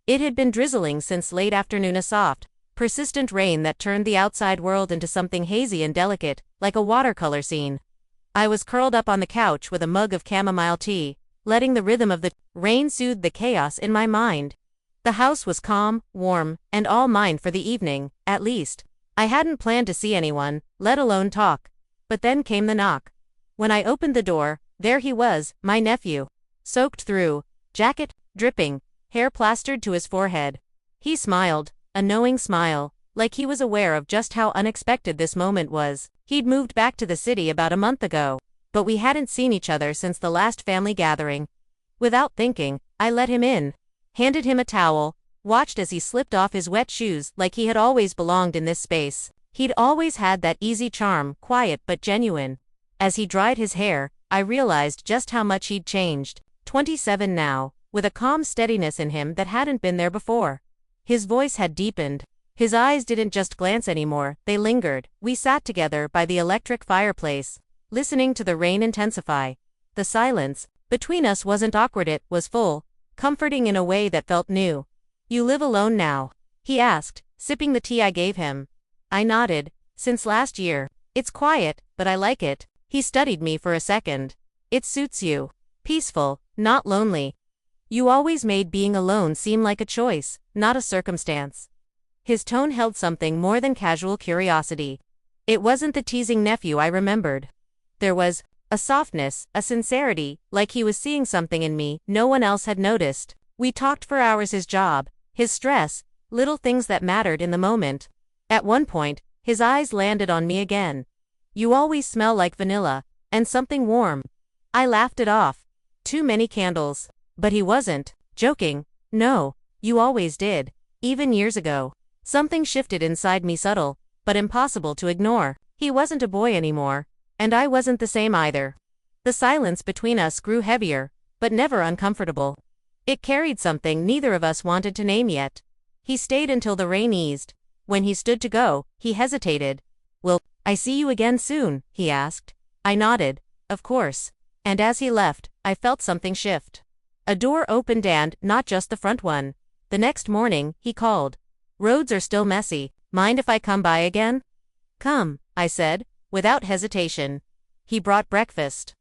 It had been drizzling since late afternoon, a soft, persistent rain that turned the outside world into something hazy and delicate, like a watercolor scene. I was curled up on the couch with a mug of chamomile tea, letting the rhythm of the rain soothe the chaos in my mind. The house was calm, warm, and all mine for the evening, at least. I hadn't planned to see anyone, let alone talk. But then came the knock. When I opened the door, there he was, my nephew. Soaked through, jacket, dripping, hair plastered to his forehead. He smiled, a knowing smile, like he was aware of just how unexpected this moment was. He'd moved back to the city about a month ago, but we hadn't seen each other since the last family gathering. Without thinking, I let him in, handed him a towel, watched as he slipped off his wet shoes like he had always belonged in this space. He'd always had that easy charm, quiet but genuine. As he dried his hair, I realized just how much he'd changed. 27 now, with a calm steadiness in him that hadn't been there before. His voice had deepened. His eyes didn't just glance anymore, they lingered. We sat together by the electric fireplace, listening to the rain intensify. The silence between us wasn't awkward, it was full, comforting in a way that felt new. "You live alone now?" he asked, sipping the tea I gave him. I nodded. "Since last year. It's quiet, but I like it." He studied me for a second. "It suits you. Peaceful, not lonely. You always made being alone seem like a choice, not a circumstance." His tone held something more than casual curiosity. It wasn't the teasing nephew I remembered. There was a softness, a sincerity, like he was seeing something in me no one else had noticed. We talked for hours, his job, his stress, little things that mattered in the moment. At one point, his eyes landed on me again. "You always smell like vanilla, and something warm." I laughed it off. Too many candles. But he wasn't joking. "No, you always did. Even years ago." Something shifted inside me, subtle, but impossible to ignore. He wasn't a boy anymore, and I wasn't the same either. The silence between us grew heavier, but never uncomfortable. It carried something neither of us wanted to name yet. He stayed until the rain eased. When he stood to go, he hesitated. "Will I see you again soon?" he asked. I nodded. "Of course." And as he left, I felt something shift. A door opened, and not just the front one. The next morning, he called. "Roads are still messy. Mind if I come by again?" "Come," I said, without hesitation. He brought breakfast.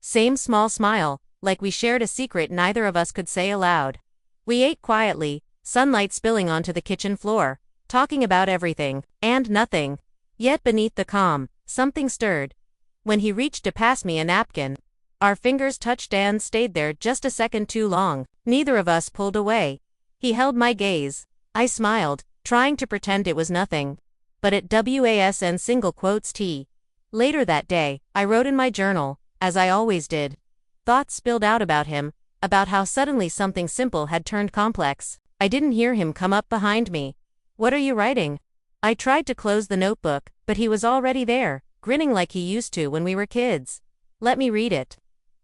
Same small smile, like we shared a secret neither of us could say aloud. We ate quietly, sunlight spilling onto the kitchen floor, talking about everything and nothing. Yet beneath the calm, something stirred. When he reached to pass me a napkin, our fingers touched and stayed there just a second too long. Neither of us pulled away. He held my gaze. I smiled, trying to pretend it was nothing. But it wasn't single quotes T. Later that day, I wrote in my journal, as I always did. Thoughts spilled out about him, about how suddenly something simple had turned complex. I didn't hear him come up behind me. "What are you writing?" I tried to close the notebook, but he was already there, grinning like he used to when we were kids. "Let me read it."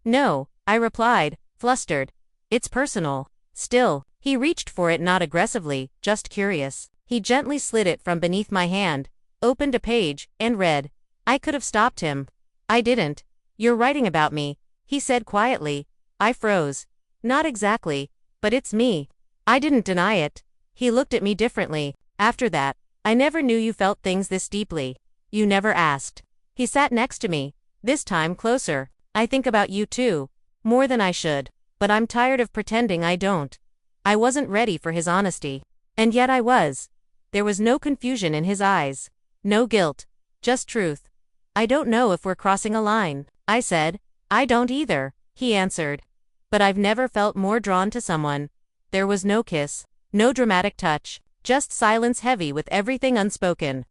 "No," I replied, flustered. "It's personal." Still, he reached for it, not aggressively, just curious. He gently slid it from beneath my hand, opened a page, and read. I could have stopped him. I didn't. "You're writing about me," he said quietly. I froze. "Not exactly, but it's me." I didn't deny it. He looked at me differently. "After that, I never knew you felt things this deeply. You never asked." He sat next to me, this time closer. "I think about you too, more than I should, but I'm tired of pretending I don't." I wasn't ready for his honesty. And yet I was. There was no confusion in his eyes. No guilt. Just truth. "I don't know if we're crossing a line," I said. "I don't either," he answered. "But I've never felt more drawn to someone." There was no kiss, no dramatic touch, just silence heavy with everything unspoken.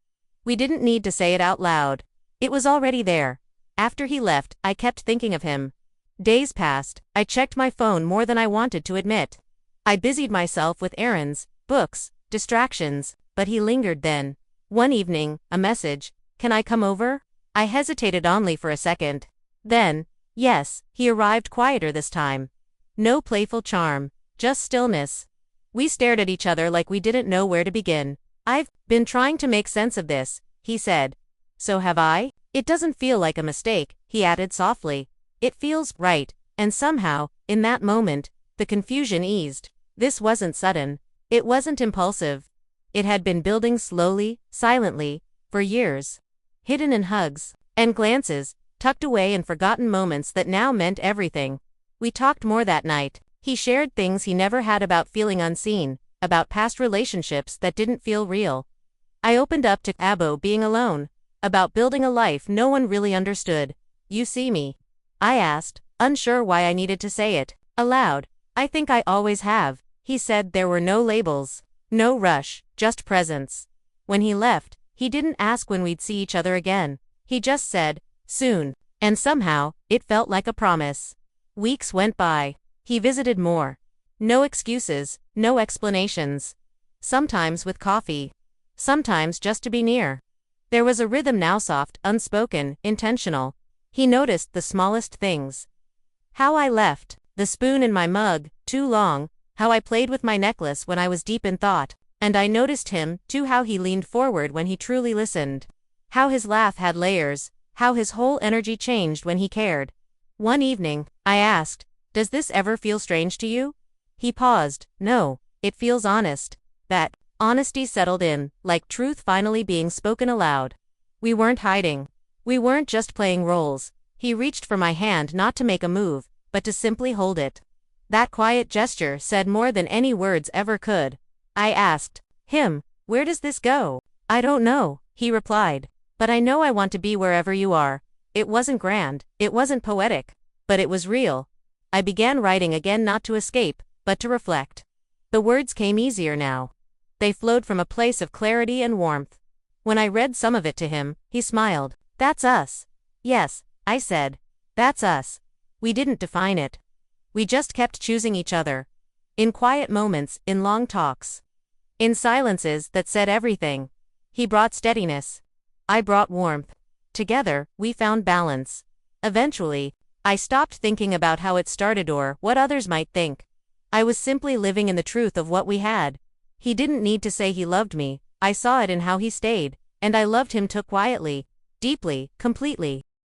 We didn't need to say it out loud. It was already there. After he left, I kept thinking of him. Days passed. I checked my phone more than I wanted to admit. I busied myself with errands, books, distractions, but he lingered then. One evening, a message. "Can I come over?" I hesitated only for a second. Then, yes, he arrived, quieter this time. No playful charm, just stillness. We stared at each other like we didn't know where to begin. "I've been trying to make sense of this," he said. "So have I. It doesn't feel like a mistake," he added softly. "It feels right," and somehow, in that moment, the confusion eased. This wasn't sudden. It wasn't impulsive. It had been building slowly, silently, for years. Hidden in hugs and glances, tucked away in forgotten moments that now meant everything. We talked more that night. He shared things he never had about feeling unseen, about past relationships that didn't feel real. I opened up to Abo being alone, about building a life no one really understood. "You see me?" I asked, unsure why I needed to say it aloud. "I think I always have," he said. There were no labels, no rush, just presence. When he left, he didn't ask when we'd see each other again. He just said, "Soon." And somehow, it felt like a promise. Weeks went by. He visited more. No excuses, no explanations. Sometimes with coffee. Sometimes just to be near. There was a rhythm now, soft, unspoken, intentional. He noticed the smallest things. How I left the spoon in my mug too long, how I played with my necklace when I was deep in thought, and I noticed him, too, how he leaned forward when he truly listened. How his laugh had layers, how his whole energy changed when he cared. One evening, I asked, "Does this ever feel strange to you?" He paused. "No, it feels honest." That honesty settled in, like truth finally being spoken aloud. We weren't hiding. We weren't just playing roles. He reached for my hand not to make a move, but to simply hold it. That quiet gesture said more than any words ever could. I asked him, "Where does this go?" "I don't know," he replied. "But I know I want to be wherever you are." It wasn't grand, it wasn't poetic, but it was real. I began writing again, not to escape, but to reflect. The words came easier now. They flowed from a place of clarity and warmth. When I read some of it to him, he smiled. "That's us." "Yes," I said. "That's us." We didn't define it. We just kept choosing each other. In quiet moments, in long talks. In silences that said everything. He brought steadiness. I brought warmth. Together, we found balance. Eventually, I stopped thinking about how it started or what others might think. I was simply living in the truth of what we had. He didn't need to say he loved me. I saw it in how he stayed, and I loved him too, quietly, deeply, completely.